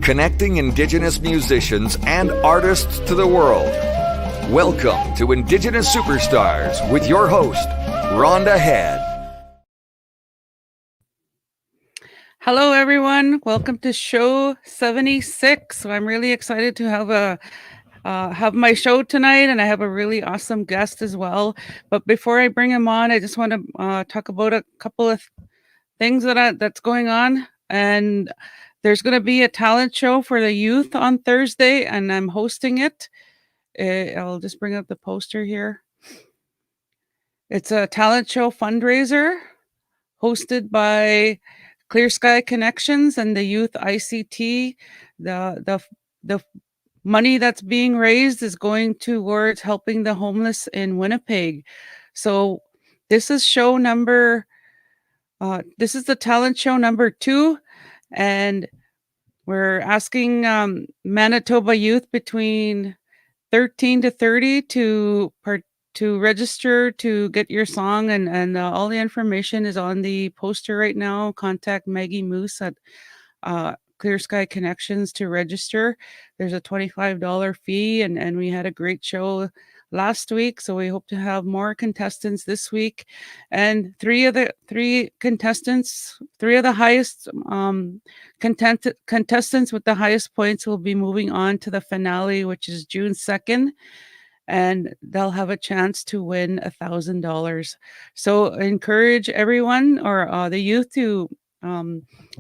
connecting Indigenous musicians and artists to the world. Welcome to Indigenous Superstars with your host, Rhonda Head. Hello, everyone. Welcome to show 76. So I'm really excited to have my show tonight, and I have a really awesome guest as well. But before I bring him on, I just want to talk about a couple of things that's going on. And there's going to be a talent show for the youth on Thursday, and I'm hosting it. I'll just bring up the poster here. It's a talent show fundraiser hosted by Clear Sky Connections and the Youth ICT. The money that's being raised is going towards helping the homeless in Winnipeg. So this is show number. This is the talent show number 2, and we're asking Manitoba youth between 13 to 30 to register to get your song, and all the information is on the poster right now. Contact Maggie Moose at Clear Sky Connections to register. There's a $25 fee, and we had a great show last week, so we hope to have more contestants this week. And three of the highest contestants with the highest points will be moving on to the finale, which is June 2nd. And they'll have a chance to win $1,000. So encourage everyone or the youth to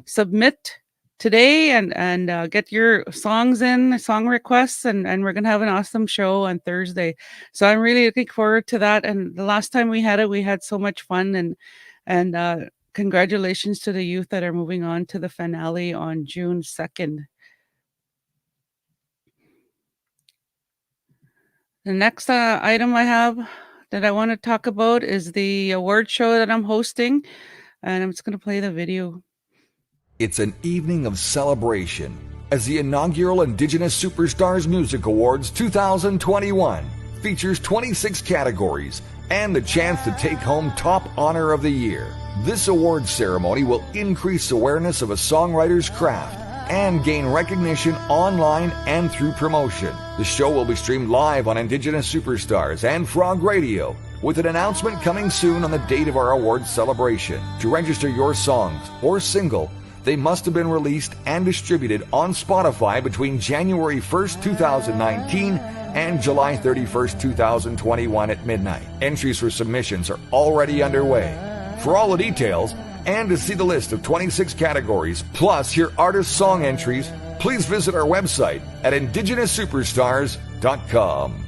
submit today and get your songs in, song requests, and we're gonna have an awesome show on Thursday. So I'm really looking forward to that. And the last time we had it, we had so much fun, and congratulations to the youth that are moving on to the finale on June 2nd. The next item I have that I want to talk about is the award show that I'm hosting, and I'm just going to play the video. It's an evening of celebration as the inaugural Indigenous Superstars Music Awards 2021 features 26 categories and the chance to take home Top Honor of the Year. This awards ceremony will increase awareness of a songwriter's craft and gain recognition online and through promotion. The show will be streamed live on Indigenous Superstars and Frog Radio, with an announcement coming soon on the date of our awards celebration. To register your songs or single, they must have been released and distributed on Spotify between January 1st, 2019 and July 31st, 2021 at midnight. Entries for submissions are already underway. For all the details, and to see the list of 26 categories, plus hear artist song entries, please visit our website at indigenousuperstars.com.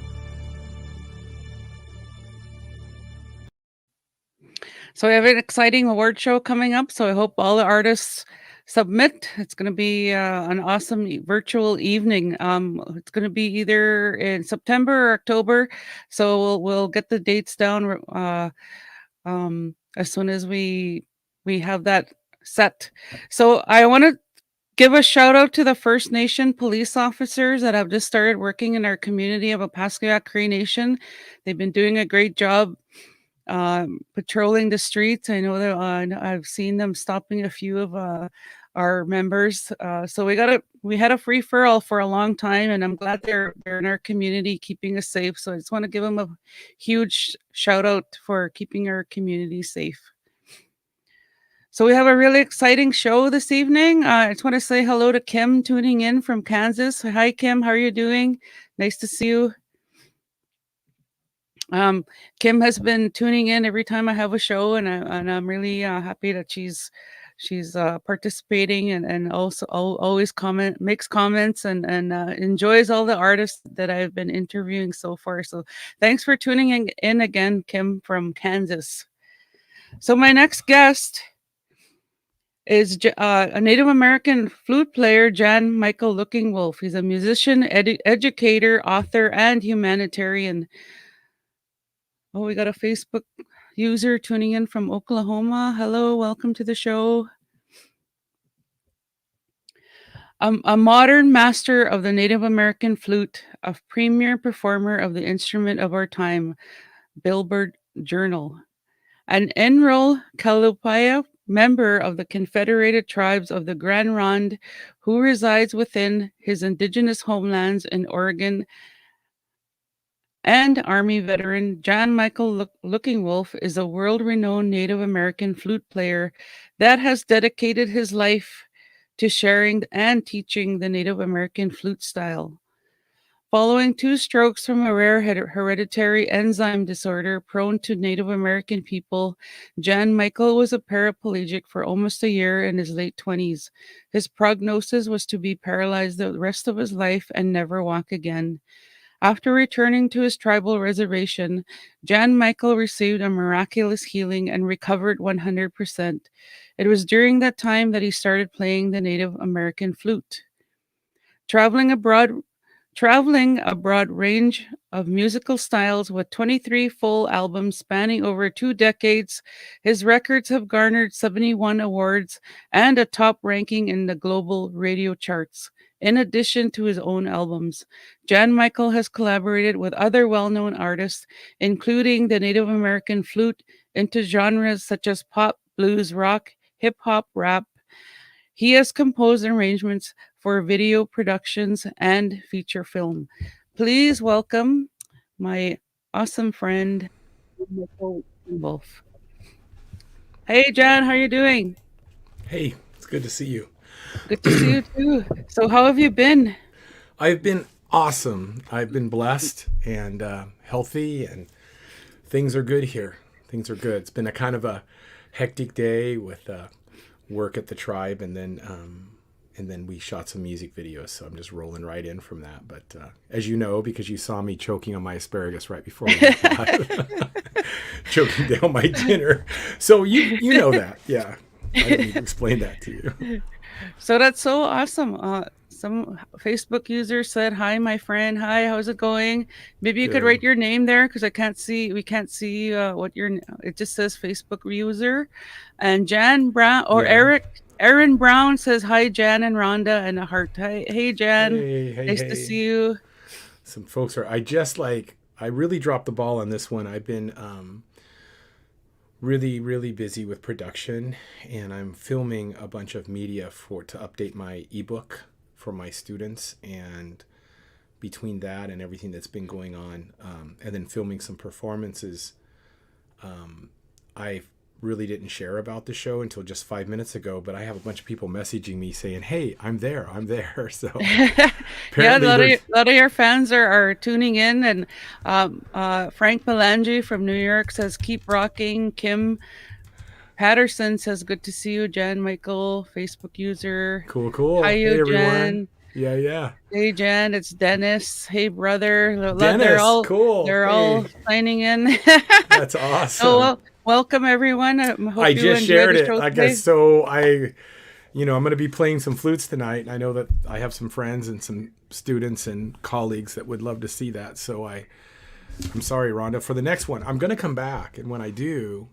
So we have an exciting award show coming up, so I hope all the artists submit. It's going to be an awesome virtual evening. It's going to be either in September or October, so we'll get the dates down as soon as we have that set. So I want to give a shout out to the First Nation police officers that have just started working in our community of Opaskwayak Cree Nation. They've been doing a great job patrolling the streets. I know that I've seen them stopping a few of our members. So we had a free for all for a long time, and I'm glad they're in our community keeping us safe. So I just want to give them a huge shout out for keeping our community safe. So we have a really exciting show this evening. I just want to say hello to Kim tuning in from Kansas. Hi, Kim. How are you doing? Nice to see you. Kim has been tuning in every time I have a show, and I'm really happy that she's participating and also always makes comments and enjoys all the artists that I've been interviewing so far. So thanks for tuning in again, Kim from Kansas. So my next guest is a Native American flute player, Jan Michael Looking Wolf. He's a musician, educator, author, and humanitarian. Oh, we got a Facebook user tuning in from Oklahoma. Hello, welcome to the show. A modern master of the Native American flute, a premier performer of the instrument of our time, Billboard Journal. An Enroll Kalupaya member of the Confederated Tribes of the Grand Ronde, who resides within his indigenous homelands in Oregon, and Army veteran John Michael Looking Wolf is a world renowned Native American flute player that has dedicated his life to sharing and teaching the Native American flute style. Following two strokes from a rare hereditary enzyme disorder prone to Native American people, Jan Michael was a paraplegic for almost a year in his late 20s. His prognosis was to be paralyzed the rest of his life and never walk again. After returning to his tribal reservation, Jan Michael received a miraculous healing and recovered 100%. It was during that time that he started playing the Native American flute. Traveling abroad Traveling a broad range of musical styles with 23 full albums spanning over 2 decades, his records have garnered 71 awards and a top ranking in the global radio charts. In addition to his own albums, Jan Michael has collaborated with other well known artists, including the Native American flute, into genres such as pop, blues, rock, hip hop, rap. He has composed arrangements for video productions and feature film. Please welcome my awesome friend, Michael Wolf. Hey, John, how are you doing? Hey, it's good to see you. Good to see you too. So, how have you been? I've been awesome. I've been blessed and healthy, and things are good here. Things are good. It's been a kind of a hectic day with work at the tribe, and then we shot some music videos. So I'm just rolling right in from that. But as you know, because you saw me choking on my asparagus right before we went live, choking down my dinner, so you know that, yeah. I didn't need to explain that to you. So that's so awesome. Some Facebook user said, "Hi, my friend. Hi, how's it going?" Maybe you could Good. write your name there because I can't see. We can't see what your. It just says Facebook user, and Jan Brown or Yeah. Aaron Brown says, "Hi, Jan and Rhonda," and a heart. Hi, hey, Jan. Hey, Nice to hey. see you. Some folks are. I really dropped the ball on this one. I've been really, really busy with production, and I'm filming a bunch of media to update my ebook for my students. And between that and everything that's been going on, and then filming some performances, I really didn't share about the show until just 5 minutes ago. But I have a bunch of people messaging me saying, "Hey, I'm there. So Yeah, apparently a lot of your fans are tuning in, and Frank Melangi from New York says, "Keep rocking." Kim Patterson says, "Good to see you, Jan Michael." Facebook user. Hi, cool. you, Hey, everyone. Jen. Yeah. Hey, Jen. It's Dennis. Hey, brother. Dennis, cool. They're all Hey, signing in. that's So, awesome. welcome everyone. I I hope you just enjoy shared the it. show I today. guess so. I'm going to be playing some flutes tonight. I know that I have some friends and some students and colleagues that would love to see that. So I'm sorry, Rhonda. For the next one, I'm going to come back, and when I do,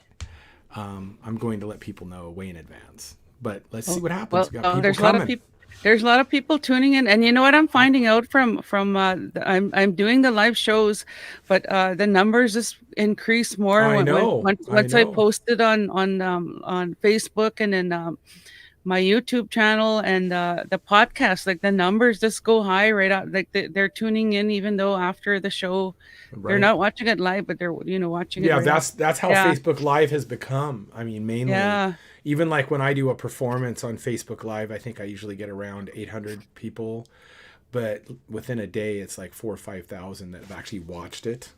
I'm going to let people know way in advance. But let's see what happens. We got people There's a lot of coming. people. There's a lot of people tuning in, and you know what I'm finding out from I'm doing the live shows, but the numbers just increase more I when know. I once I know. post it on Facebook and then my YouTube channel and the podcast. Like the numbers just go high right out. Like they're tuning in even though after the show they're Right. not watching it live, but they're watching it Yeah, right after. that's how Yeah, Facebook Live has become. I mean, mainly, yeah. even like when I do a performance on Facebook Live, I think I usually get around 800 people, but within a day, it's like 4 or 5,000 that have actually watched it.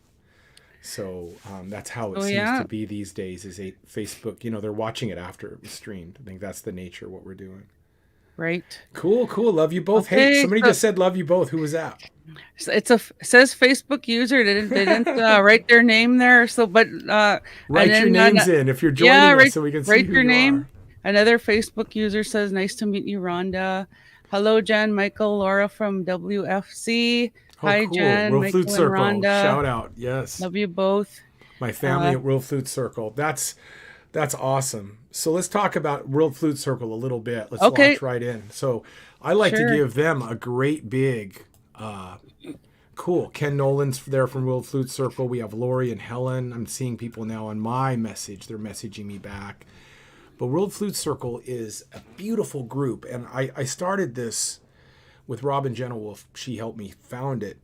So that's how it So seems yeah, to be these days. Is Facebook? They're watching it after it was streamed. I think that's the nature of what we're doing. right. Cool. Love you both. Hey, Okay, somebody so just said love you both. Who was that? says Facebook user. They didn't write their name there. So, but and Write your then names in if you're yeah, joining us so we can see write who your you name. are. Another Facebook user says, "Nice to meet you, Rhonda." Hello, Jan, Michael, Laura from WFC. Oh, Hi, cool. Jan, World Flute Michael, and Circle. Rhonda. Shout out. Yes. Love you both. My family Uh, at World Flute Circle. That's awesome. So let's talk about World Flute Circle a little bit. Let's okay, launch right in. So I like to sure. give them a great big cool. Ken Nolan's there from World Flute Circle. We have Lori and Helen. I'm seeing people now on my message. They're messaging me back. But World Flute Circle is a beautiful group. And I started this with Robin Gentlewolf. She helped me found it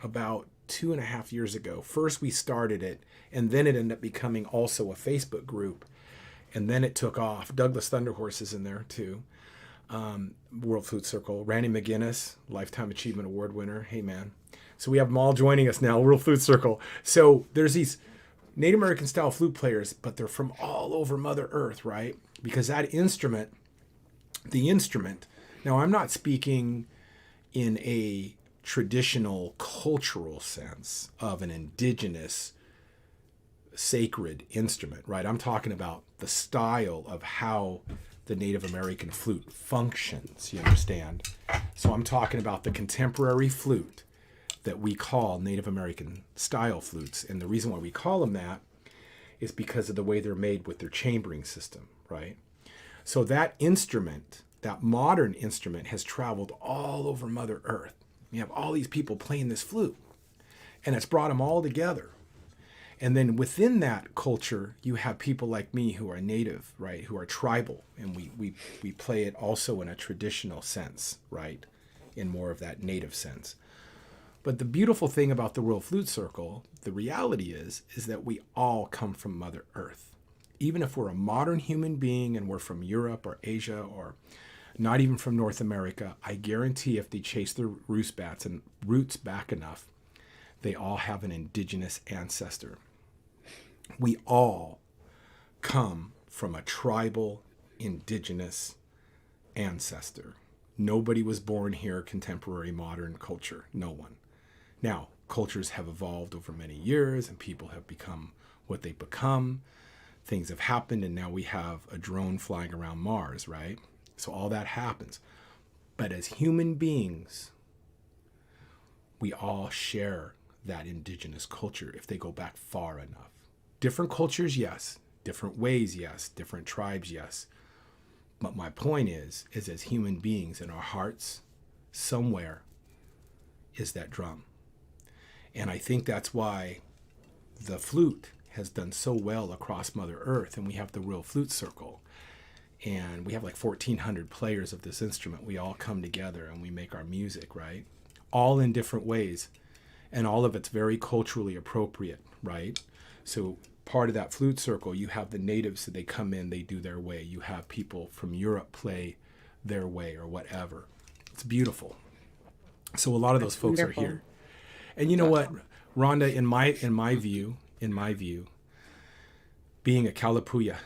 about 2.5 years ago. First, we started it, and then it ended up becoming also a Facebook group. And then it took off. Douglas Thunderhorse is in there too. World Flute Circle. Randy McGinnis, Lifetime Achievement Award winner. Hey, man. So we have them all joining us now, World Flute Circle. So there's these Native American style flute players, but they're from all over Mother Earth, right? Because that instrument, now I'm not speaking in a traditional cultural sense of an indigenous sacred instrument, right? I'm talking about the style of how the Native American flute functions, you understand? So I'm talking about the contemporary flute that we call Native American style flutes. And the reason why we call them that is because of the way they're made with their chambering system, right? So that instrument, that modern instrument, has traveled all over Mother Earth. You have all these people playing this flute, and it's brought them all together. And then within that culture, you have people like me who are native, right, who are tribal, and we play it also in a traditional sense, right, in more of that native sense. But the beautiful thing about the World Flute Circle, the reality is that we all come from Mother Earth. Even if we're a modern human being and we're from Europe or Asia or not even from North America, I guarantee if they chase their roots back enough, they all have an indigenous ancestor. We all come from a tribal, indigenous ancestor. Nobody was born here, contemporary, modern culture. No one. Now, cultures have evolved over many years and people have become what they become. Things have happened and now we have a drone flying around Mars, right? So all that happens. But as human beings, we all share that indigenous culture if they go back far enough. Different cultures, yes. Different ways, yes. Different tribes, yes. But my point is as human beings in our hearts, somewhere is that drum. And I think that's why the flute has done so well across Mother Earth. And we have the World Flute Circle. And we have like 1,400 players of this instrument. We all come together and we make our music, right? All in different ways. And all of it's very culturally appropriate, right? So part of that flute circle, you have the natives that they come in, they do their way. You have people from Europe play their way or whatever. It's beautiful. So a lot of those folks wonderful. Are here. And you know what, Rhonda, in my view, being a Kalapuya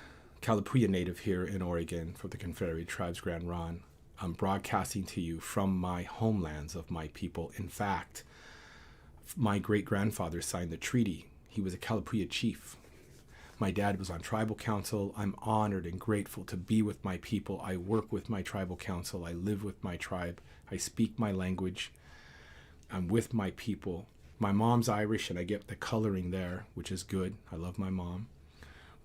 native here in Oregon for the Confederated Tribes Grand Ronde, I'm broadcasting to you from my homelands of my people. In fact, my great-grandfather signed the treaty. He was a Kalapuya chief. My dad was on tribal council. I'm honored and grateful to be with my people. I work with my tribal council. I live with my tribe. I speak my language. I'm with my people. My mom's Irish, and I get the coloring there, which is good. I love my mom.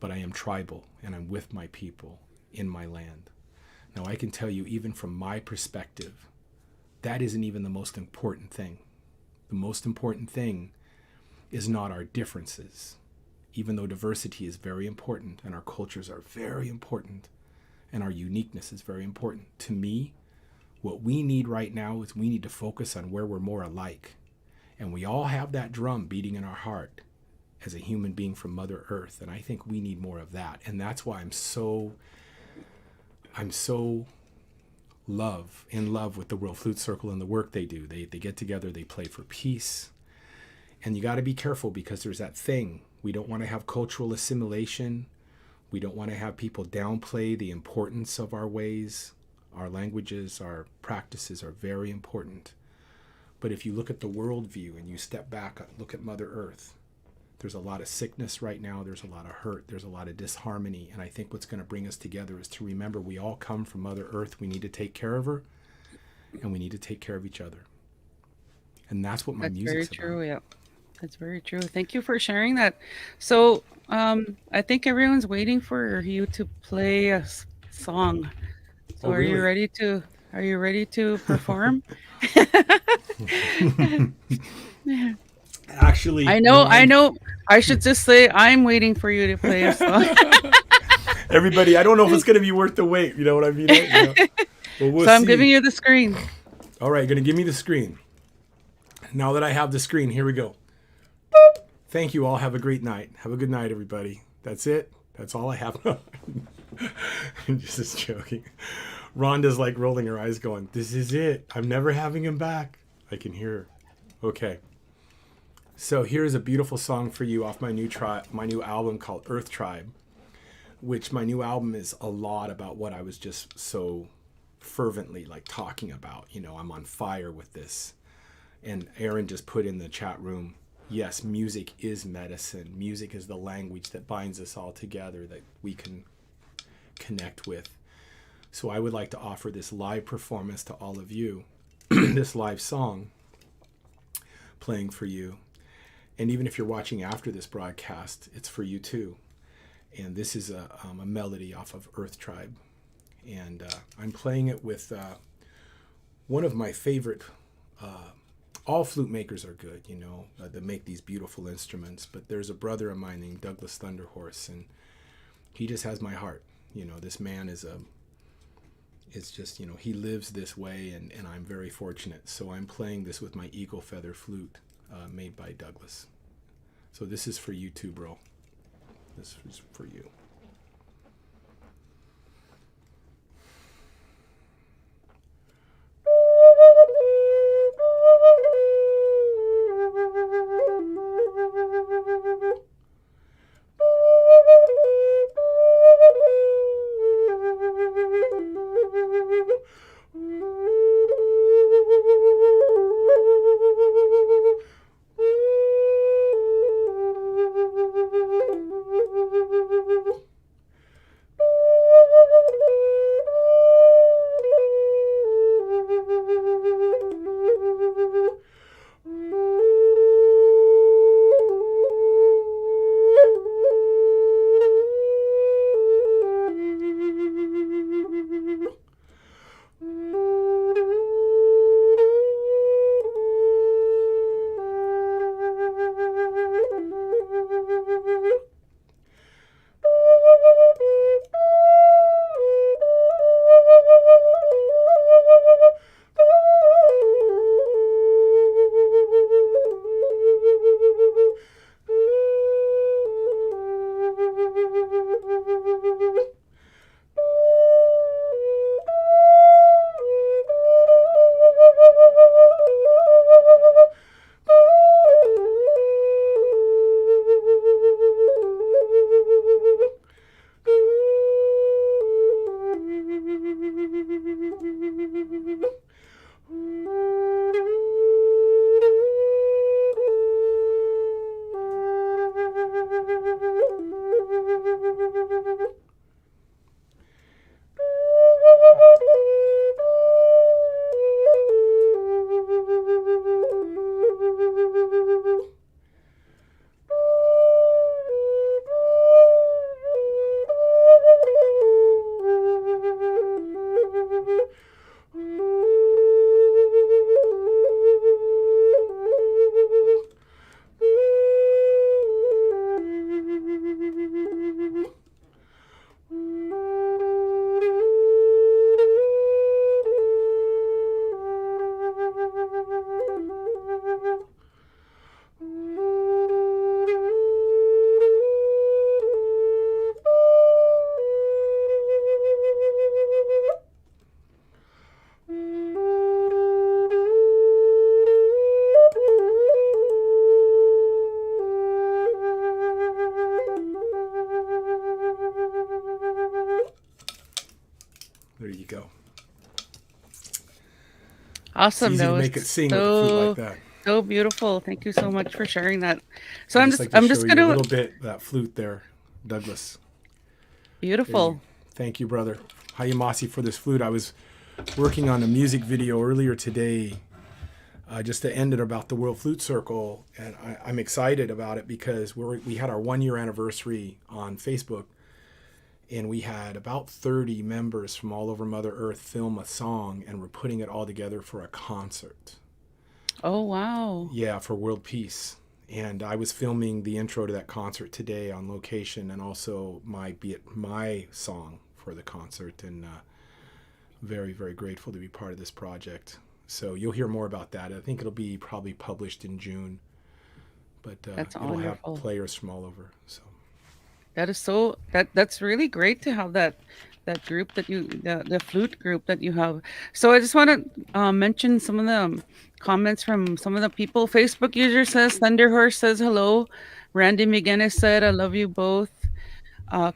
But I am tribal, and I'm with my people in my land. Now, I can tell you, even from my perspective, that isn't even the most important thing. The most important thing is not our differences, even though diversity is very important, and our cultures are very important, and our uniqueness is very important. To me, what we need right now is we need to focus on where we're more alike. And we all have that drum beating in our heart as a human being from Mother Earth. And I think we need more of that. And that's why I'm so in love with the World Flute Circle and the work they do. They get together, they play for peace. And you got to be careful because there's that thing. We don't want to have cultural assimilation. We don't want to have people downplay the importance of our ways. Our languages, our practices are very important. But if you look at the worldview and you step back, look at Mother Earth, there's a lot of sickness right now. There's a lot of hurt. There's a lot of disharmony. And I think what's going to bring us together is to remember we all come from Mother Earth. We need to take care of her, and we need to take care of each other. And that's what my music's about. That's very true, yeah. That's very true. Thank you for sharing that. So I think everyone's waiting for you to play a song. So really? Are you ready to perform? Actually, I know. I should just say I'm waiting for you to play a song. Everybody, I don't know if it's going to be worth the wait. You know what I mean? Well, we'll So I'm see. giving you the screen. All right, going to give me the screen. Now that I have the screen, here we go. Thank you all. Have a great night. Have a good night, everybody. That's it. That's all I have. I'm just joking. Rhonda's like rolling her eyes going, this is it. I'm never having him back. I can hear her. Okay. So here's a beautiful song for you off my new album called Earth Tribe, which my new album is a lot about what I was just so fervently like talking about. You know, I'm on fire with this. And Aaron just put in the chat room, yes, music is medicine. Music is the language that binds us all together that we can connect with. So I would like to offer this live performance to all of you, this live song playing for you. And even if you're watching after this broadcast, it's for you too. And this is a melody off of Earth Tribe. And I'm playing it with one of my favorite, all flute makers are good, you know, that make these beautiful instruments. But there's a brother of mine named Douglas Thunderhorse, and he just has my heart. You know, this man is just, you know, he lives this way, and I'm very fortunate. So I'm playing this with my eagle feather flute made by Douglas. So this is for you too, bro. This is for you. There you go. Awesome. It's easy That to was make it sing with a flute like that. so beautiful. Thank you so much for sharing that. So I'd I'm like just to show you gonna a little bit that flute there, Douglas. beautiful. Thank you, brother. Hayamasi for this flute. I was working on a music video earlier today, just to end it about the World Flute Circle, and I'm excited about it because we had our 1-year anniversary on Facebook, and we had about 30 members from all over Mother Earth film a song, and we're putting it all together for a concert. Oh wow. Yeah, for world peace. And I was filming the intro to that concert today on location, and also my song for the concert, and very, very grateful to be part of this project. So you'll hear more about that. I think it'll be probably published in June, but That's it'll have wonderful. players from all over. So That is so that's really great to have that group that the flute group that you have. So I just want to mention some of the comments from some of the people. Facebook user says Thunderhorse says hello. Randy McGinnis said I love you both.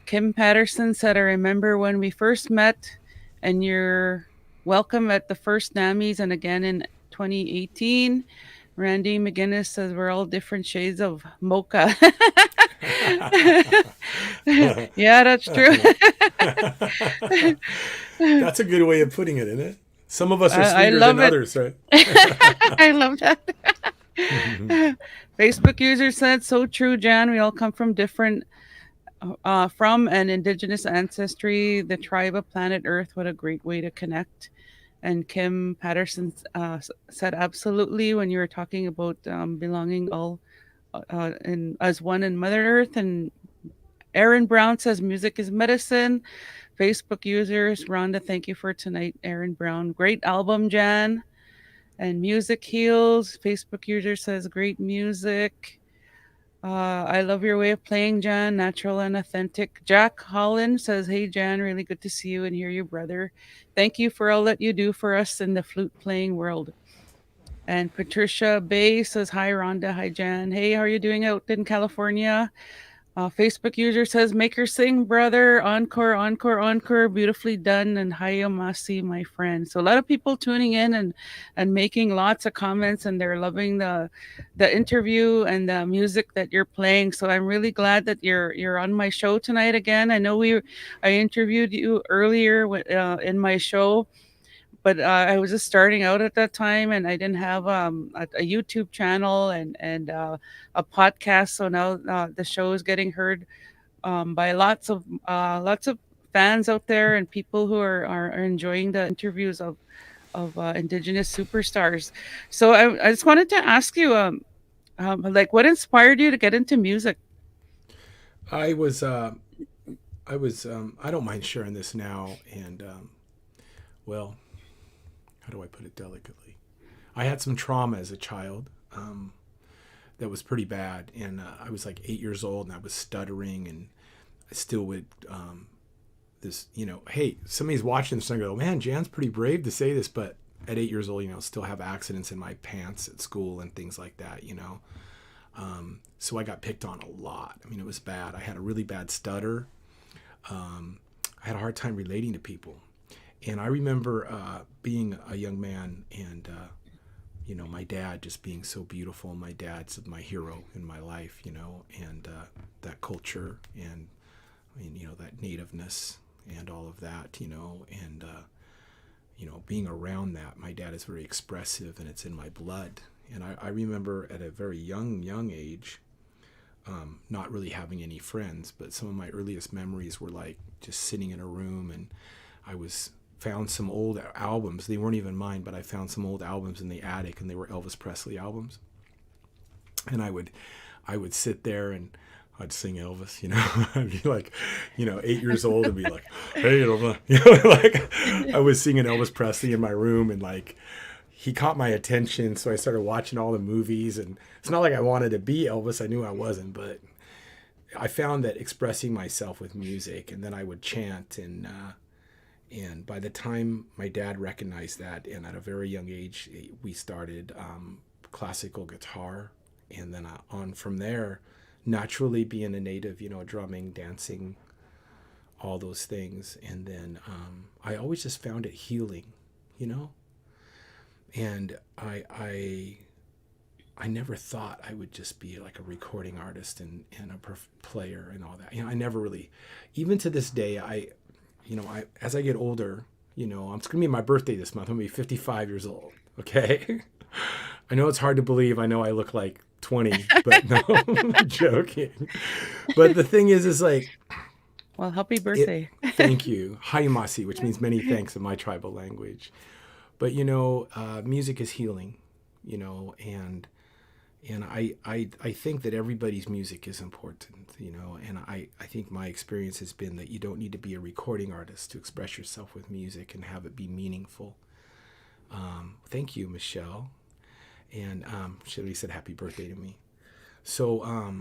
Kim Patterson said I remember when we first met, and you're welcome at the first NAMIs and again in 2018. Randy McGinnis says we're all different shades of mocha. Yeah, that's true. that's a good way of putting it, isn't it? Some of us are I sweeter love than it. others, right? I love that. Facebook user said, so true, Jan. We all come from different, from an indigenous ancestry, the tribe of planet Earth. What a great way to connect. And Kim Patterson said, absolutely, when you were talking about belonging all as one in Mother Earth. And Aaron Brown says, music is medicine. Facebook users, Rhonda, thank you for tonight, Aaron Brown. Great album, Jan. And music heals. Facebook user says, great music. I love your way of playing, Jan. Natural and authentic. Jack Holland says, hey, Jan, really good to see you and hear you, brother. Thank you for all that you do for us in the flute playing world. And Patricia Bay says, hi, Rhonda. Hi, Jan. Hey, how are you doing out in California? Facebook user says, make her sing, brother. Encore, encore, encore. Beautifully done. And Hayamasi, my friend. So a lot of people tuning in and making lots of comments, and they're loving the interview and the music that you're playing. So I'm really glad that you're on my show tonight again. I know I interviewed you earlier in my show, but I was just starting out at that time, and I didn't have a YouTube channel and a podcast. So now the show is getting heard by lots of fans out there and people who are enjoying the interviews of Indigenous superstars. So I just wanted to ask you, like, what inspired you to get into music? I was I don't mind sharing this now, and well, how do I put it delicately? I had some trauma as a child that was pretty bad, and I was like 8 years old, and I was stuttering, and I still would hey, somebody's watching this and I go, man, Jan's pretty brave to say this, but at 8 years old, still have accidents in my pants at school and things like that, so I got picked on a lot. I mean, it was bad. I had a really bad stutter. I had a hard time relating to people. And I remember being a young man and, my dad just being so beautiful. My dad's my hero in my life, and that culture and, that nativeness and all of that, and, being around that. My dad is very expressive and it's in my blood. And I remember at a very young age, not really having any friends, but some of my earliest memories were like just sitting in a room, and I found some old albums. They weren't even mine, but I found some old albums in the attic, and they were Elvis Presley albums. And I would sit there and I'd sing Elvis, I'd be like, 8 years old and be like, hey, like I was singing Elvis Presley in my room, and like he caught my attention. So I started watching all the movies, and it's not like I wanted to be Elvis. I knew I wasn't, but I found that expressing myself with music, and then I would chant, and by the time my dad recognized that, and at a very young age, we started classical guitar, and then on from there, naturally being a native, drumming, dancing, all those things. And then I always just found it healing, and I never thought I would just be like a recording artist and a player and all that. I never really, even to this day, as I get older, it's going to be my birthday this month. I'm going to be 55 years old. Okay. I know it's hard to believe. I know I look like 20, but no, I'm joking. But the thing is like, well, happy birthday. Thank you. Hayamasi, which means many thanks in my tribal language. But, music is healing, and, And I think that everybody's music is important, you know, and I think my experience has been that you don't need to be a recording artist to express yourself with music and have it be meaningful. Thank you, Michelle. And Shelly said happy birthday to me. So,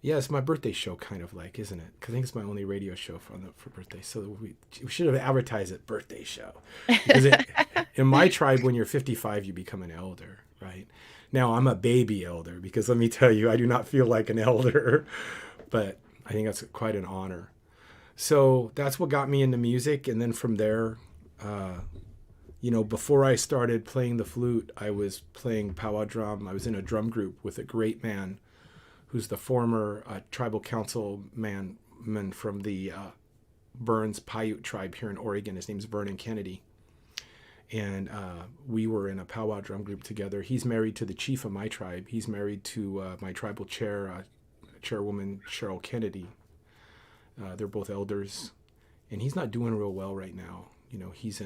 yeah, it's my birthday show, kind of like, isn't it? Because I think it's my only radio show for birthday. So we should have advertised it birthday show. Because in my tribe, when you're 55, you become an elder, right? Now, I'm a baby elder because let me tell you, I do not feel like an elder, but I think that's quite an honor. So that's what got me into music. And then from there, you know, before I started playing the flute, I was playing powwow drum. I was in a drum group with a great man who's the former tribal council man from the Burns Paiute tribe here in Oregon. His name's Vernon Kennedy. And we were in a powwow drum group together. He's married to the chief of my tribe. He's married to my tribal chairwoman, Cheryl Kennedy. They're both elders. And he's not doing real well right now. You know, he's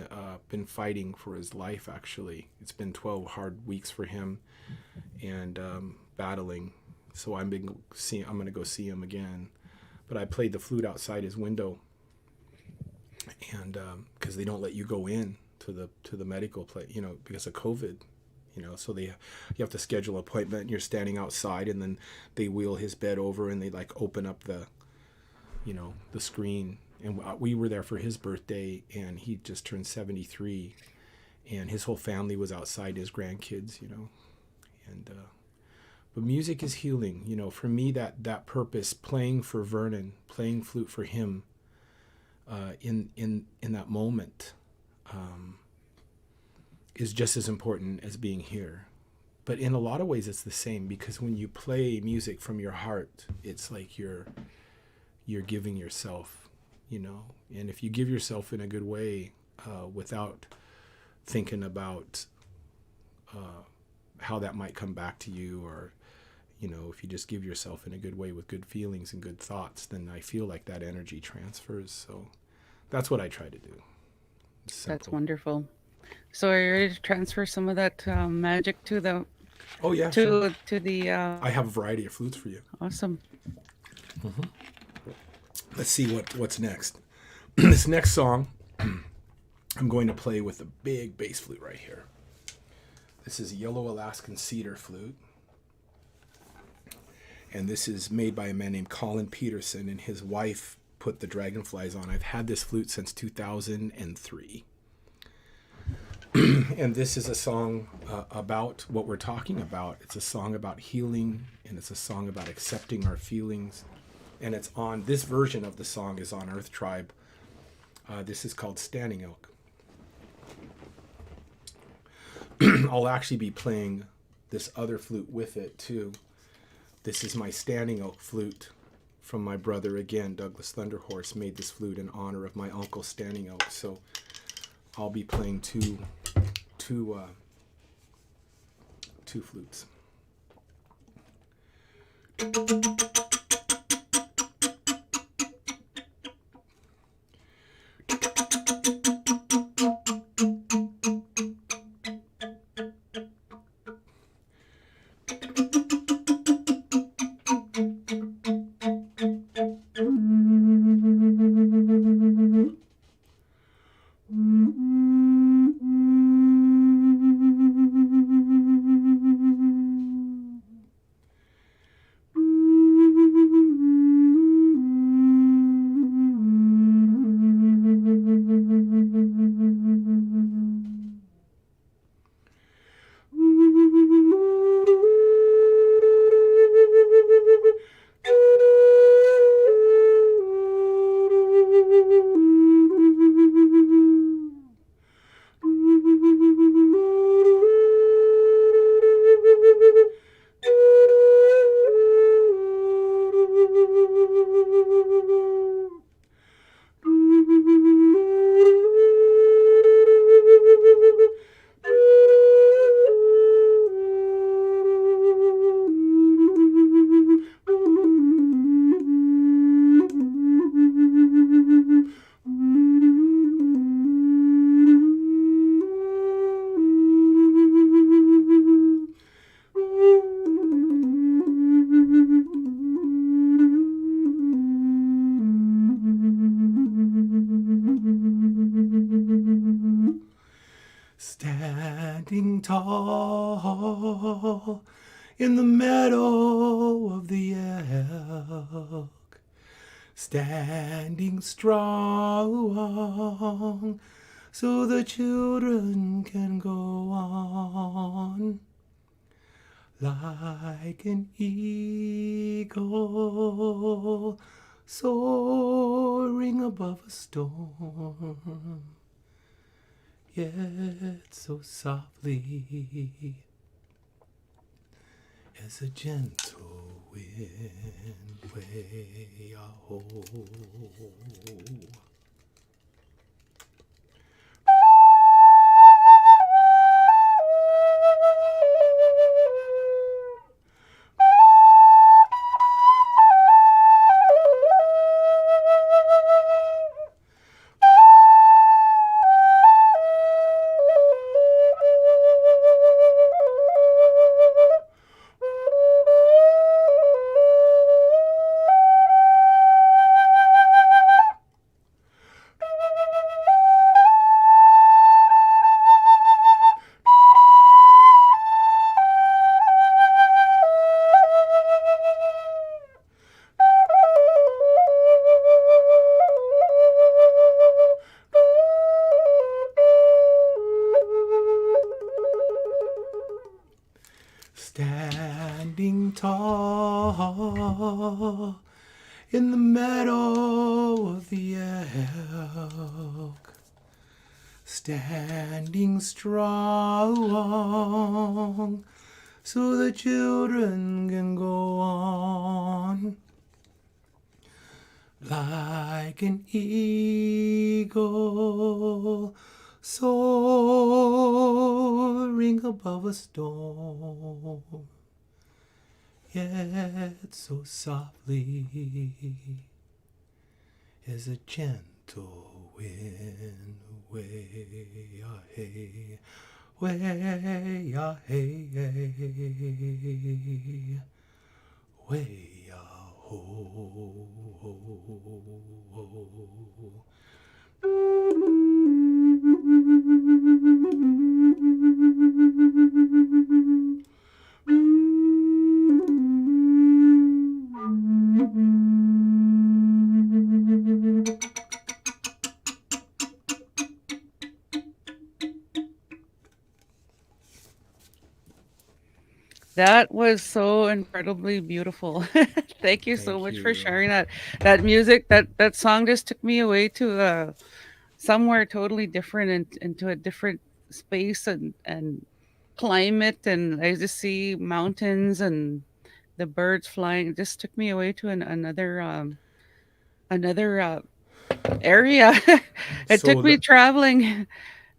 been fighting for his life, actually. It's been 12 hard weeks for him and battling. So I'm going to go see him again. But I played the flute outside his window. And because they don't let you go in to the medical place, you know, because of COVID, you know, so you have to schedule an appointment and you're standing outside and then they wheel his bed over and they like open up the, you know, the screen. And we were there for his birthday and he just turned 73 and his whole family was outside, his grandkids, you know, and, but music is healing, you know, for me, that purpose, playing for Vernon, playing flute for him, in that moment, is just as important as being here. But in a lot of ways it's the same, because when you play music from your heart, it's like you're giving yourself, you know. And if you give yourself in a good way, without thinking about how that might come back to you, or, you know, if you just give yourself in a good way with good feelings and good thoughts, then I feel like that energy transfers. So that's what I try to do. That's wonderful. So are you ready to transfer some of that magic to the Oh yeah, sure. to the I have a variety of flutes for you. awesome. Let's see what's next. This next song I'm going to play with a big bass flute right here. This is a yellow Alaskan cedar flute. And this is made by a man named Colin Peterson, and his wife put the dragonflies on. I've had this flute since 2003. And this is a song about what we're talking about. It's a song about healing, and it's a song about accepting our feelings. And it's on, this version of the song is on Earth Tribe. This is called Standing Oak. I'll actually be playing this other flute with it too. This is my Standing Oak flute from my brother again. Douglas Thunderhorse made this flute in honor of my uncle Standing Oak. So I'll be playing two flutes. Standing tall in the meadow of the elk, standing strong so the children can go on, like an eagle soaring above a storm, yet so softly as a gentle wind way-a-ho. Standing tall in the meadow of the elk, standing strong so the children can go on, like an eagle soaring above a storm, yet so softly as a gentle wind way-a-hey, way-a-hey, way-a-ho. That was so incredibly beautiful. Thank you so Thank much for you. sharing that music. That song just took me away to somewhere totally different and into a different space and climate, and I just see mountains and the birds flying. It just took me away to another area. It So took me traveling.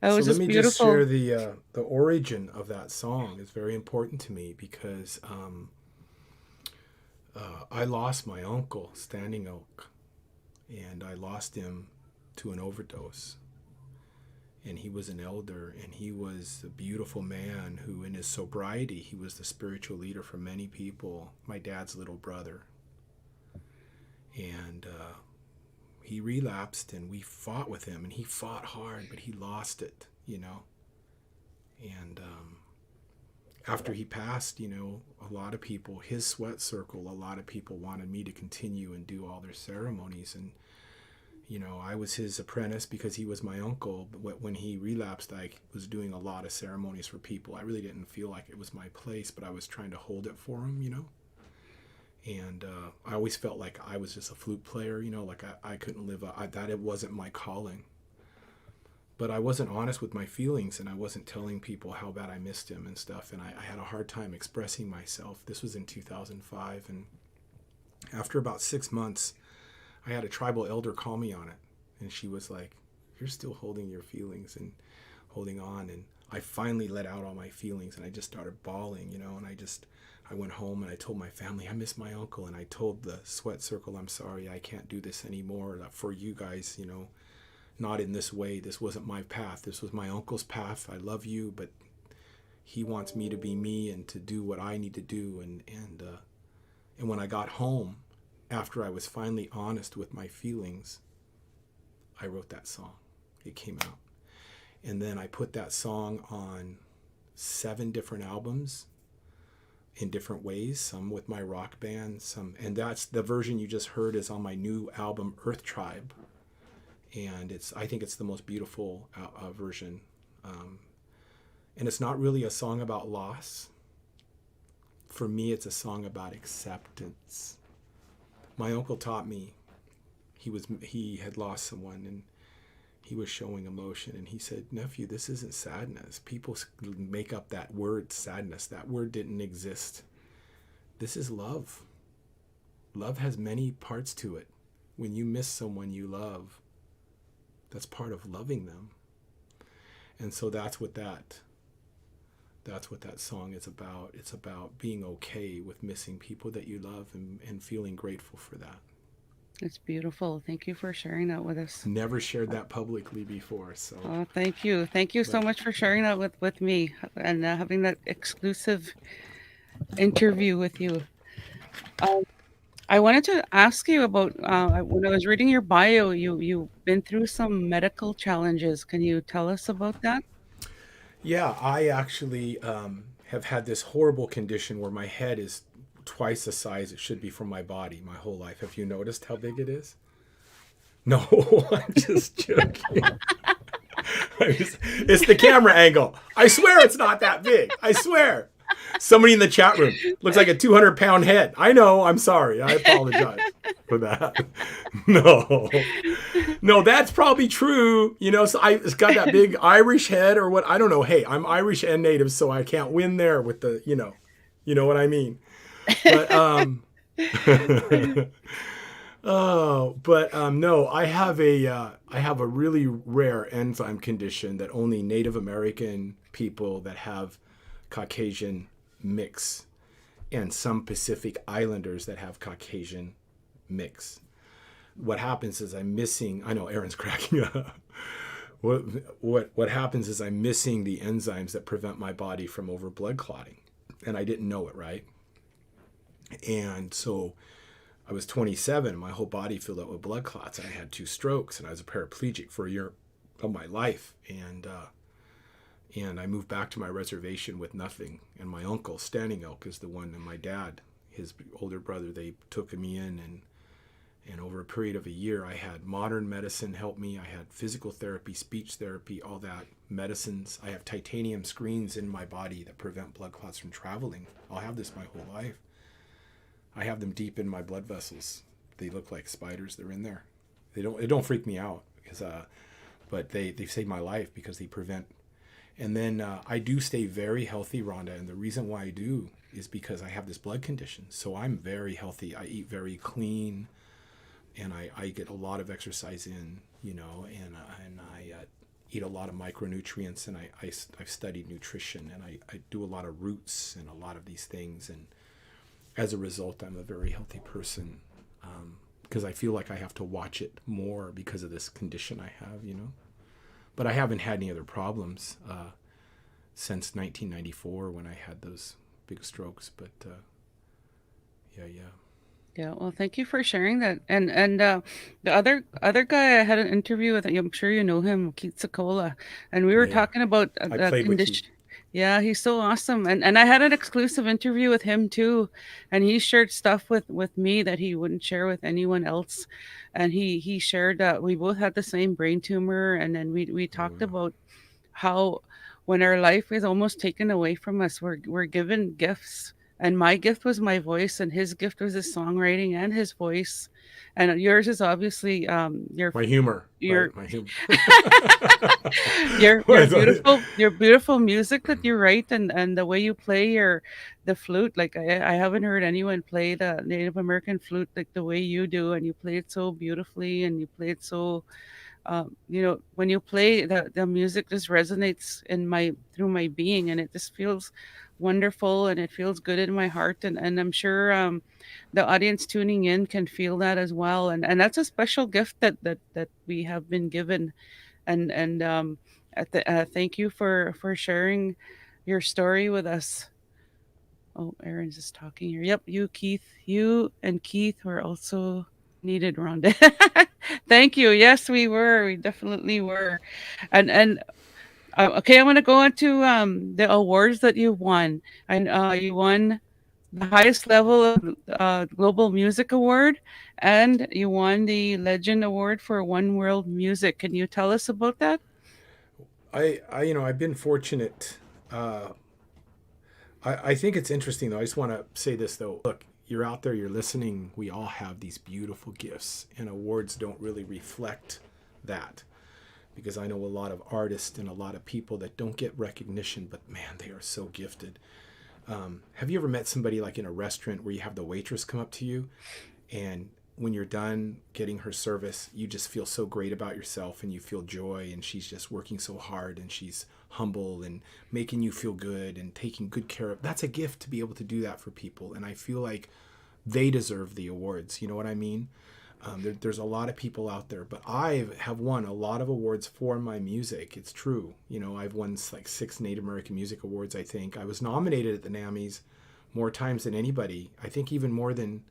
It So was let just me just share beautiful. the origin of that song. Is very important to me because I lost my uncle, Standing Oak, and I lost him to an overdose. And he was an elder, and he was a beautiful man who, in his sobriety, he was the spiritual leader for many people. My dad's little brother, and he relapsed, and we fought with him, and he fought hard, but he lost it, you know. And after he passed, you know, a lot of people, his sweat circle, a lot of people wanted me to continue and do all their ceremonies. And, you know, I was his apprentice because he was my uncle. But when he relapsed, I was doing a lot of ceremonies for people. I really didn't feel like it was my place, but I was trying to hold it for him, you know. And I always felt like I was just a flute player, you know, like I couldn't live, that it wasn't my calling. But I wasn't honest with my feelings, and I wasn't telling people how bad I missed him and stuff. And I had a hard time expressing myself. This was in 2005. And after about 6 months, I had a tribal elder call me on it. And she was like, "You're still holding your feelings and holding on." And I finally let out all my feelings, and I just started bawling, you know. And I went home and I told my family, I miss my uncle. And I told the sweat circle, I'm sorry, I can't do this anymore for you guys, you know. Not in this way. This wasn't my path. This was my uncle's path. I love you, but he wants me to be me and to do what I need to do. And when I got home, after I was finally honest with my feelings, I wrote that song. It came out. And then I put that song on 7 different albums in different ways, some with my rock band, some, and that's the version you just heard is on my new album Earth Tribe. And I think it's the most beautiful version. And it's not really a song about loss. For me, it's a song about acceptance. My uncle taught me, he had lost someone, and he was showing emotion, and he said, nephew, this isn't sadness. People make up that word sadness. That word didn't exist. This is love. Love has many parts to it. When you miss someone you love, that's part of loving them. And so that's what that song is about. It's about being okay with missing people that you love, and feeling grateful for that. It's beautiful. Thank you for sharing that with us. Never shared that publicly before. So Oh, thank you. Thank you so much for sharing that with me and having that exclusive interview with you. Um, I wanted to ask you about when I was reading your bio, you've been through some medical challenges. Can you tell us about that? yeah, I actually have had this horrible condition where my head is twice the size it should be from my body my whole life. Have you noticed how big it is? No, I'm just joking. It's the camera angle. I swear it's not that big. I swear. Somebody in the chat room looks like a 200-pound head. I know. I'm sorry. I apologize for that. No, no, that's probably true. So it's got that big Irish head or what? I don't know. Hey, I'm Irish and Native, so I can't win there with the, you know what I mean. But no, I have a really rare enzyme condition that only Native American people that have Caucasian mix, and some Pacific Islanders that have Caucasian mix. What happens is I'm missing. I know Aaron's cracking up. What happens is I'm missing the enzymes that prevent my body from over blood clotting, and I didn't know it, right? And so I was 27, and my whole body filled up with blood clots, and I had 2 strokes, and I was a paraplegic for a year of my life, and I moved back to my reservation with nothing. And my uncle, Standing Elk, is the one, and my dad, his older brother, they took me in, and over a period of a year, I had modern medicine help me. I had physical therapy, speech therapy, all that, medicines. I have titanium screens in my body that prevent blood clots from traveling. I'll have this my whole life. I have them deep in my blood vessels. They look like spiders. They're in there. It don't freak me out because, but they saved my life because they prevent. And then I do stay very healthy, Rhonda. And the reason why I do is because I have this blood condition. So I'm very healthy. I eat very clean, and I get a lot of exercise in, and I eat a lot of micronutrients, and I've studied nutrition, and I do a lot of roots and a lot of these things. And as a result, I'm a very healthy person because I feel like I have to watch it more because of this condition I have, But I haven't had any other problems since 1994 when I had those big strokes. But yeah. Yeah, well, thank you for sharing that. And the other guy I had an interview with, I'm sure you know him, Keith Sakola, and we were Yeah. talking about I the played with Keith. condition. Yeah, he's so awesome, and I had an exclusive interview with him too, and he shared stuff with me that he wouldn't share with anyone else, and he shared that we both had the same brain tumor, and then we talked Yeah. about how when our life is almost taken away from us, we're given gifts. And my gift was my voice, and his gift was his songwriting and his voice. And yours is obviously My humor, your right? My humor. your beautiful music that you write, and the way you play the flute. Like I haven't heard anyone play the Native American flute like the way you do, and you play it so beautifully, and you play it so when you play the music just resonates in my through my being, and it just feels wonderful, and it feels good in my heart, and I'm sure the audience tuning in can feel that as well, and that's a special gift that we have been given, and thank you for sharing your story with us. Oh, Aaron's just talking here. Yep, you and Keith were also needed, Rhonda. Thank you. Yes, we were. We definitely were. And Okay, I'm going to go into the awards that you won. And you won the highest level of Global Music Award, and you won the Legend Award for One World Music. Can you tell us about that? I've been fortunate. Uh, I think it's interesting though. I just want to say this though. Look, you're out there, you're listening. We all have these beautiful gifts, and awards don't really reflect that. Because I know a lot of artists and a lot of people that don't get recognition, but man, they are so gifted. Have you ever met somebody like in a restaurant where you have the waitress come up to you, and when you're done getting her service, you just feel so great about yourself and you feel joy, and she's just working so hard and she's humble and making you feel good and taking good care of. That's a gift to be able to do that for people, and I feel like they deserve the awards. You know what I mean? There's a lot of people out there, but I have won a lot of awards for my music. It's true. I've won like 6 Native American Music Awards, I think. I was nominated at the NAMMYs more times than anybody. I think even more than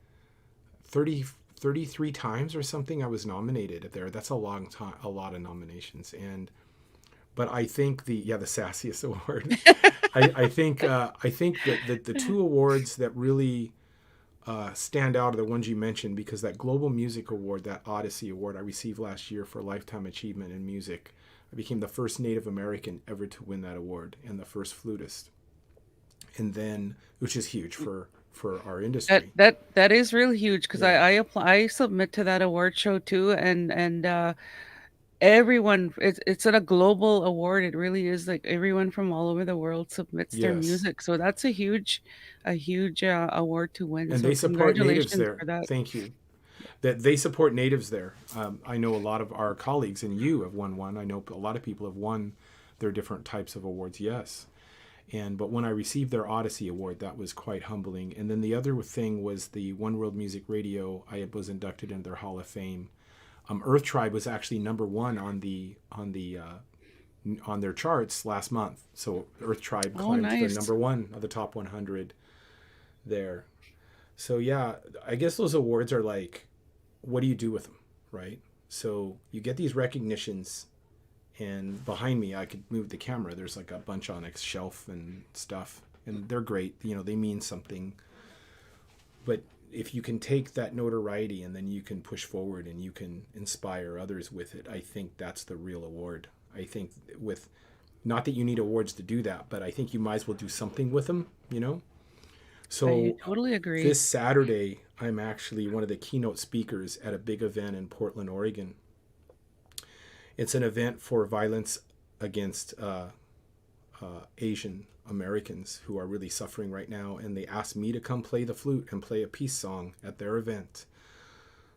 33 times or something I was nominated there. That's a long time, a lot of nominations. But I think the Sassiest Award. I think that the 2 awards that really stand out are the ones you mentioned, because that Global Music Award, that Odyssey Award I received last year for Lifetime Achievement in Music, I became the first Native American ever to win that award and the first flutist. And then, which is huge for our industry. That is really huge because Yeah. I apply, I submit to that award show too, and everyone, it's a global award. It really is like everyone from all over the world submits their Yes. music, so that's a huge award to win. And So they support natives congratulations there. for that. Thank you. That they support natives there. I know a lot of our colleagues, and you have won one. I know a lot of people have won their different types of awards. Yes. But when I received their Odyssey Award, that was quite humbling. And then the other thing was the One World Music Radio. I was inducted into their Hall of Fame. Earth Tribe was actually #1 on their charts last month. So Earth Tribe Oh, climbed to the nice. #1 of the top 100 there. So yeah, I guess those awards are like, what do you do with them, right? So you get these recognitions, and behind me, I could move the camera. There's like a bunch on a shelf and stuff, and they're great. They mean something. But if you can take that notoriety and then you can push forward and you can inspire others with it, I think that's the real award. I think with, not that you need awards to do that, but I think you might as well do something with them. I So totally agree. this Saturday, I'm actually one of the keynote speakers at a big event in Portland, Oregon. It's an event for violence against Asian Americans who are really suffering right now. And they asked me to come play the flute and play a peace song at their event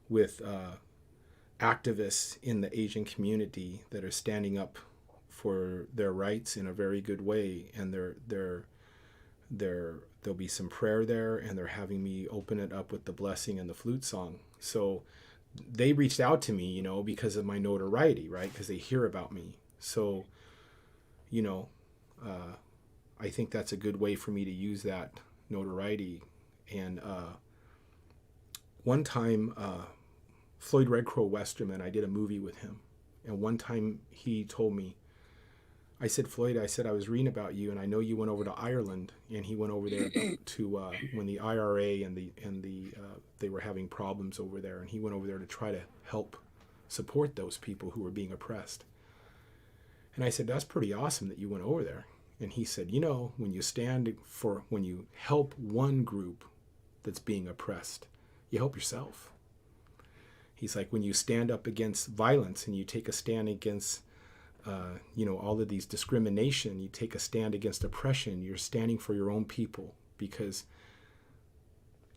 with activists in the Asian community that are standing up for their rights in a very good way. And there'll be some prayer there, and they're having me open it up with the blessing and the flute song. So they reached out to me, because of my notoriety, right? Because they hear about me. So, you know, I think that's a good way for me to use that notoriety. And one time, Floyd Red Crow Westerman, I did a movie with him. And one time he told me, I said, Floyd, I was reading about you, and I know you went over to Ireland, and he went over there to when the IRA and they were having problems over there, and he went over there to try to help support those people who were being oppressed. And I said, that's pretty awesome that you went over there. And he said, when you help one group that's being oppressed, you help yourself. He's like, when you stand up against violence and you take a stand against all of these discrimination, you take a stand against oppression, you're standing for your own people, because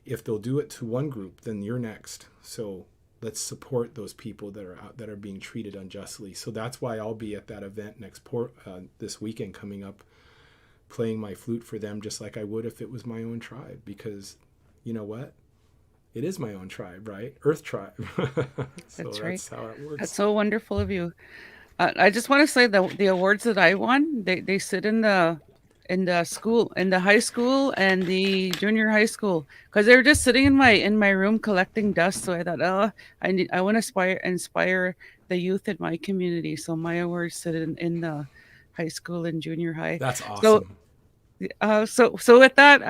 if they'll do it to one group, then you're next. So let's support those people that are being treated unjustly. So that's why I'll be at that event this weekend coming up, playing my flute for them, just like I would if it was my own tribe, because you know what? It is my own tribe, right? Earth Tribe. So That's right. that's how it works. That's so wonderful of you. I just want to say that the awards that I won, they sit in the high school and the junior high school, because they were just sitting in my room collecting dust. So I thought, oh, I want to inspire the youth in my community. So my awards sit in high school and junior high. That's So, awesome. so with that,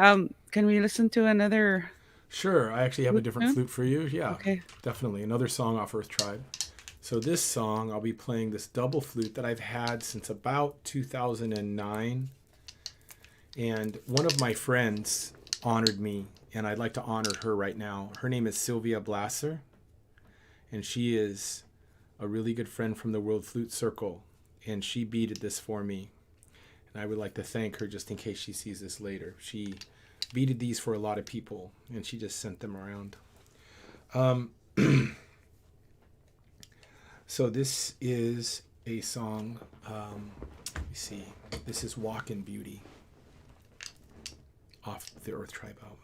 can we listen to another? Sure, I actually have a different tune? flute for you. Yeah, Okay. definitely. Another song off Earth Tribe. So this song, I'll be playing this double flute that I've had since about 2009. And one of my friends honored me, and I'd like to honor her right now. Her name is Sylvia Blasser, and she is a really good friend from the World Flute Circle, and she beaded this for me. And I would like to thank her just in case she sees this later. She beaded these for a lot of people, and she just sent them around. So this is a song, let me see, this is Walk in Beauty off the Earth Tribe album.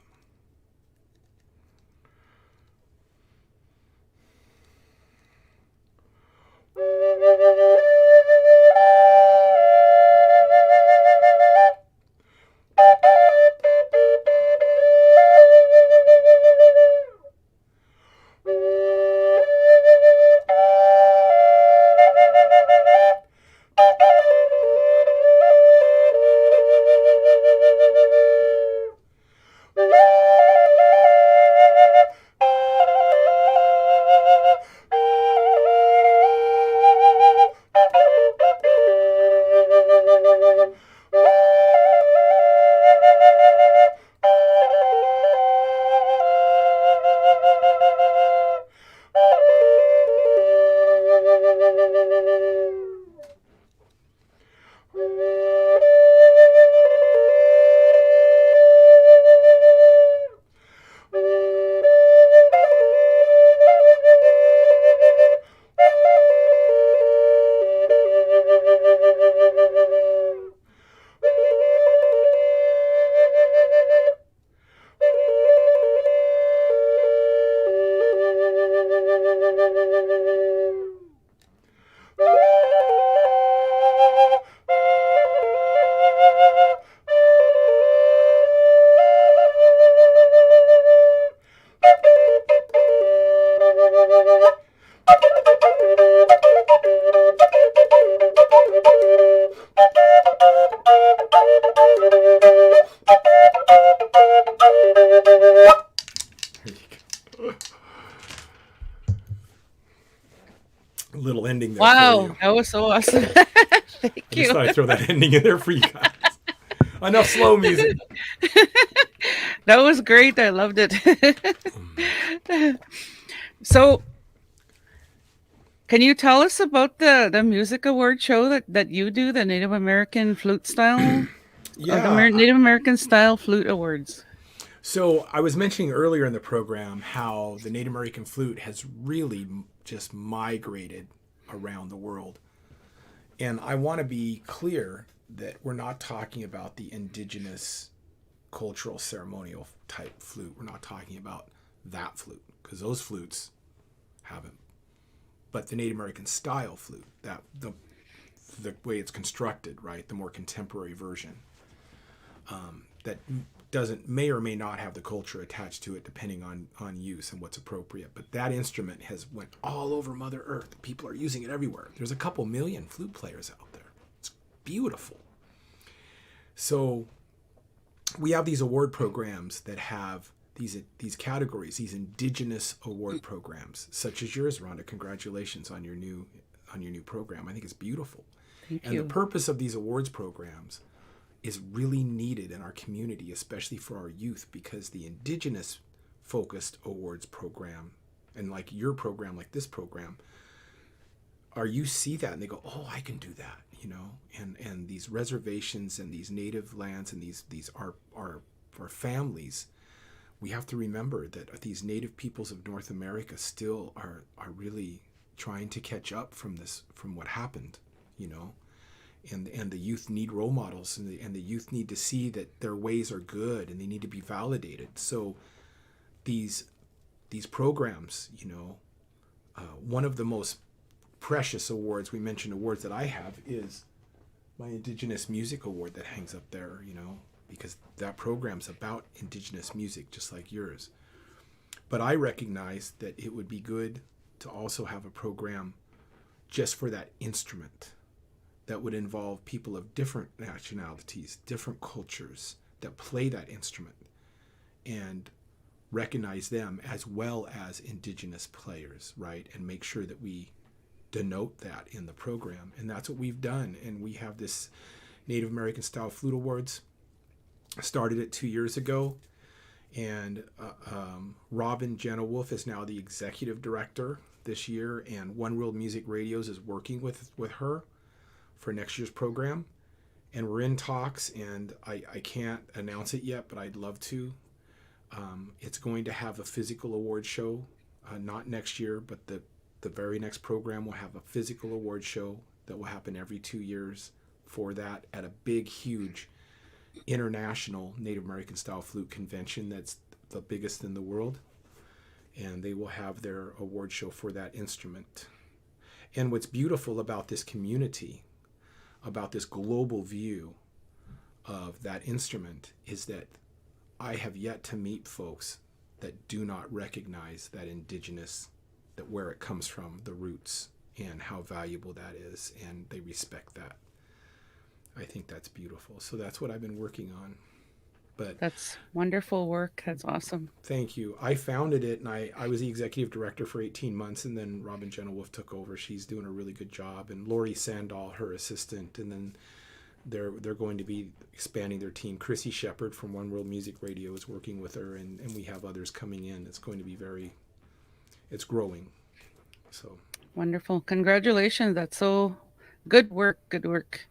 Little ending there for Wow, you. that was so awesome. Thank I just you. thought I'd throw that ending in there for you guys. Enough slow music. That was great. I loved it. So, can you tell us about the music award show that you do, the Native American flute style, Yeah. Native American style flute awards? So I was mentioning earlier in the program how the Native American flute has really just migrated around the world. And I want to be clear that we're not talking about the indigenous cultural ceremonial type flute. We're not talking about that flute, because those flutes haven't. But the Native American style flute, that the way it's constructed, right, the more contemporary version, that may or may not have the culture attached to it depending on use and what's appropriate. But that instrument has went all over Mother Earth. People are using it everywhere. There's a couple million flute players out there. It's beautiful. So we have these award programs that have these categories, these indigenous award programs, such as yours, Rhonda. Congratulations on your new program. I think it's beautiful. Thank And you. the purpose of these awards programs is really needed in our community, especially for our youth, because the indigenous focused awards program, and like your program, like this program, our youth see that and they go, oh, I can do that, you know, and these reservations and these native lands and these our families, we have to remember that these native peoples of North America still are really trying to catch up from what happened, you know. And the youth need role models, and the youth need to see that their ways are good and they need to be validated. So these programs, you know, one of the most precious awards, we mentioned awards that I have, is my Indigenous Music Award that hangs up there, you know, because that program's about Indigenous music, just like yours. But I recognize that it would be good to also have a program just for that instrument, that would involve people of different nationalities, different cultures that play that instrument, and recognize them as well as Indigenous players, right? And make sure that we denote that in the program. And that's what we've done. And we have this Native American Style Flute Awards. Started it 2 years ago. And Robin Jenna Wolf is now the executive director this year. And One World Music Radios is working with her for next year's program. And we're in talks, and I can't announce it yet, but I'd love to. It's going to have a physical award show, not next year, but the very next program will have a physical award show that will happen every 2 years for that at a big, huge international Native American style flute convention that's the biggest in the world. And they will have their award show for that instrument. And what's beautiful about this community, about this global view of that instrument, is that I have yet to meet folks that do not recognize that Indigenous, that where it comes from, the roots, and how valuable that is, and they respect that. I think that's beautiful. So that's what I've been working on. But That's wonderful work. That's awesome. thank you. I founded it, and I was the executive director for 18 months, and then Robin Jenna Wolf took over. She's doing a really good job, and Lori Sandall, her assistant, and then they're going to be expanding their team. Chrissy Shepard from One World Music Radio is working with her, and we have others coming in. It's going to be it's growing. So Wonderful. Congratulations. That's so good work. Good work.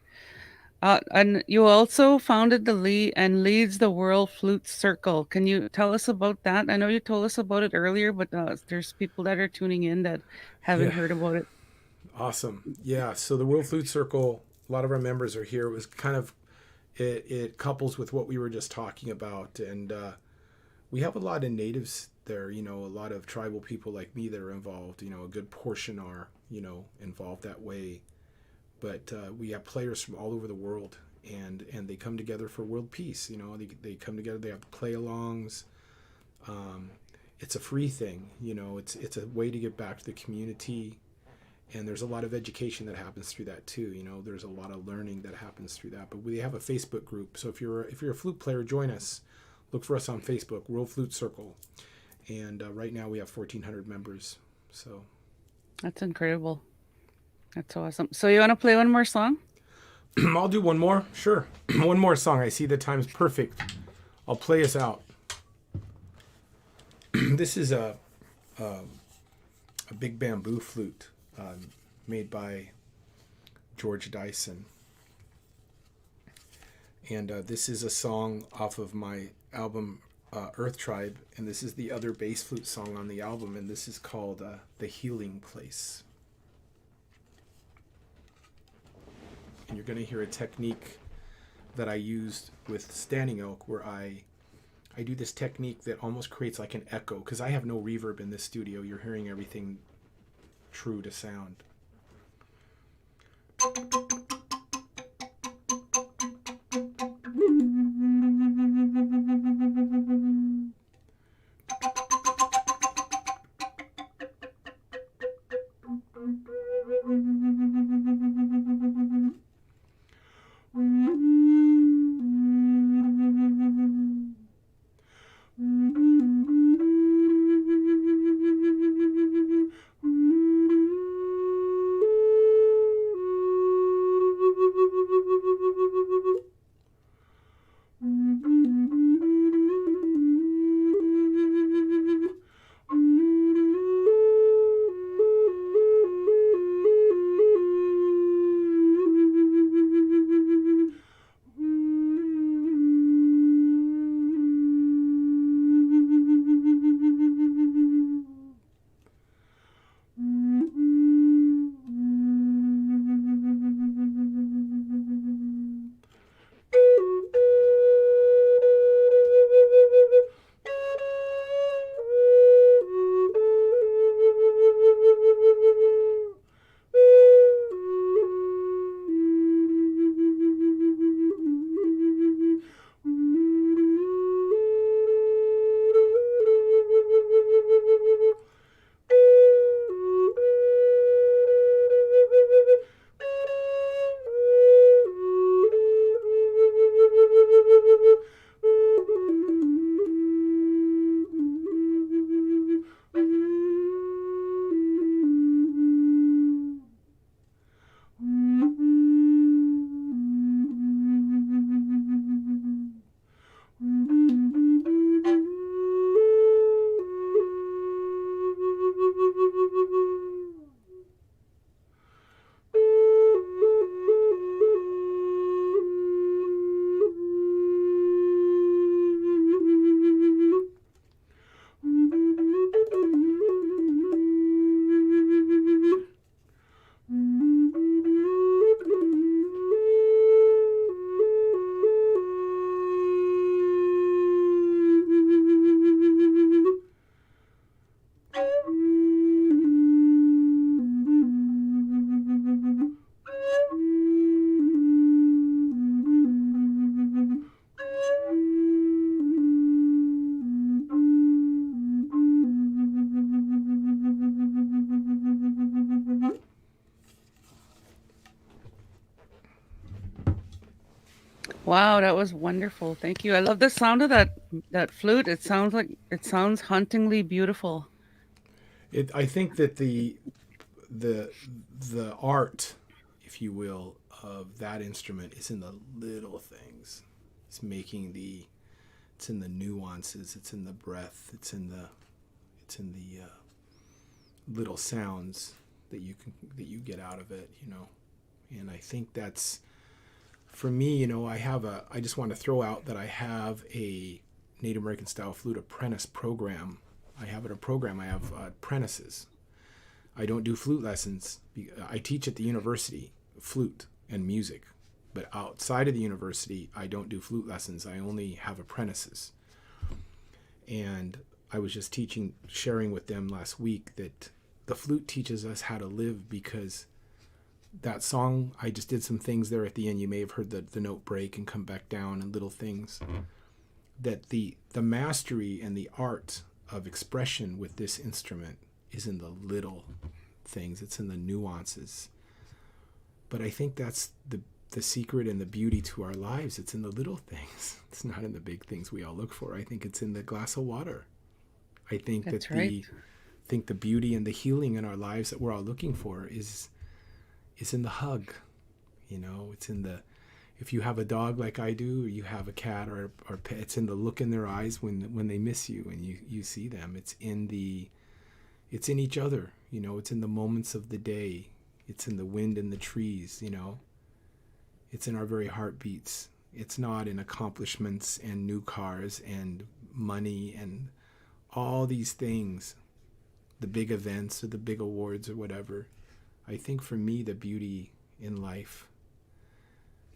And you also founded leads the World Flute Circle. Can you tell us about that? I know you told us about it earlier, but there's people that are tuning in that haven't heard about it. Awesome. Yeah. So the World Flute Circle, a lot of our members are here. It was kind of, it couples with what we were just talking about. And we have a lot of natives there, a lot of tribal people like me that are involved. A good portion are, involved that way. But we have players from all over the world, and they come together for world peace. They come together, they have play-alongs. It's a free thing, it's a way to get back to the community. And there's a lot of education that happens through that too. There's a lot of learning that happens through that. But we have a Facebook group. So if you're a flute player, join us. Look for us on Facebook, World Flute Circle. And right now we have 1,400 members. So That's incredible. That's awesome. So you want to play one more song? I'll do one more. Sure. One more song. I see the time's perfect. I'll play us out. This is a big bamboo flute made by George Dyson. And this is a song off of my album Earth Tribe. And this is the other bass flute song on the album. And this is called The Healing Place. And you're going to hear a technique that I used with Standing Oak, where I do this technique that almost creates like an echo, because I have no reverb in this studio. You're hearing everything true to sound. Wow, that was wonderful. Thank you. I love the sound of that flute. It sounds hauntingly beautiful. I think that the the art, if you will, of that instrument is in the little things. It's in the nuances. It's in the breath. It's in the little sounds that you get out of it. And I think that's for me. I just want to throw out that I have a Native American style flute apprentice program. I have apprentices. I don't do flute lessons. I teach at the university flute and music, but outside of the university, I don't do flute lessons. I only have apprentices. And I was just sharing with them last week that the flute teaches us how to live, because that song, I just did some things there at the end. You may have heard the note break and come back down and little things. That the mastery and the art of expression with this instrument is in the little things. It's in the nuances. But I think that's the secret and the beauty to our lives. It's in the little things. It's not in the big things we all look for. I think it's in the glass of water. I think That's that right. the beauty and the healing in our lives that we're all looking for is in the hug. It's in the, if you have a dog like I do, or you have a cat or pet, it's in the look in their eyes when they miss you and you see them. It's in each other. It's in the moments of the day. It's in the wind and the trees. It's in our very heartbeats. It's not in accomplishments and new cars and money and all these things, the big events or the big awards or whatever. I think for me, the beauty in life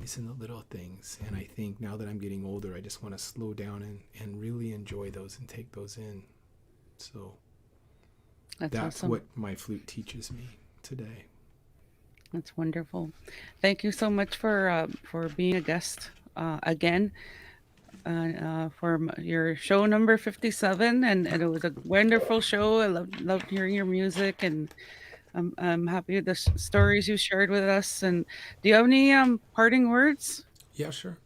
is in the little things. And I think now that I'm getting older, I just want to slow down and really enjoy those and take those in. So that's awesome. what my flute teaches me today. That's wonderful. Thank you so much for being a guest again for your show number 57, and it was a wonderful show. I loved hearing your music, and I'm happy with the stories you shared with us. And do you have any parting words? Yeah, sure.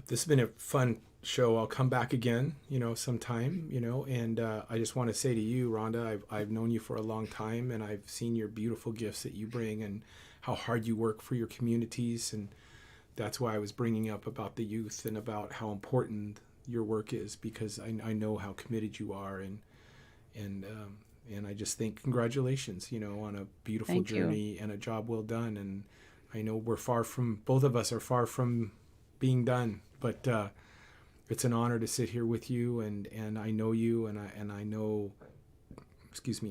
This has been a fun show. I'll come back again, sometime, and I just want to say to you, Rhonda, I've known you for a long time, and I've seen your beautiful gifts that you bring and how hard you work for your communities. And that's why I was bringing up about the youth and about how important your work is, because I know how committed you are. And I just think congratulations, on a beautiful Thank you. journey and a job well done. And I know both of us are far from being done, but it's an honor to sit here with you, and I know you, and I know,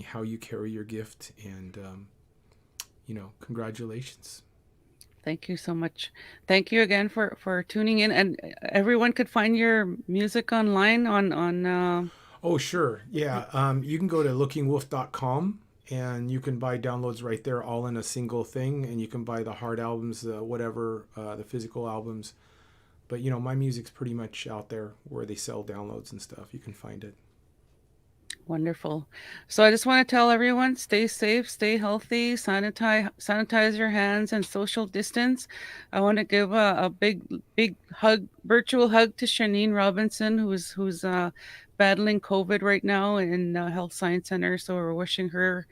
how you carry your gift, and congratulations. Thank you so much. Thank you again for tuning in. And everyone could find your music online on. Oh, sure. Yeah. You can go to lookingwolf.com and you can buy downloads right there, all in a single thing. And you can buy the hard albums, the physical albums. But, my music's pretty much out there where they sell downloads and stuff. You can find it. Wonderful. So I just want to tell everyone, stay safe, stay healthy, sanitize your hands, and social distance. I want to give a big hug, virtual hug to Shanine Robinson, who's battling COVID right now in Health Science Center. So we're wishing her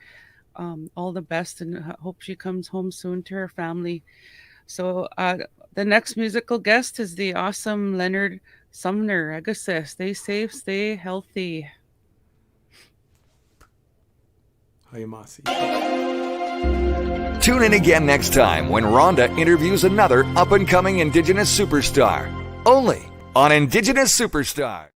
all the best, and hope she comes home soon to her family. So the next musical guest is the awesome Leonard Sumner. Agase, stay safe, stay healthy. Tune in again next time when Rhonda interviews another up-and-coming Indigenous superstar. Only on Indigenous Superstar.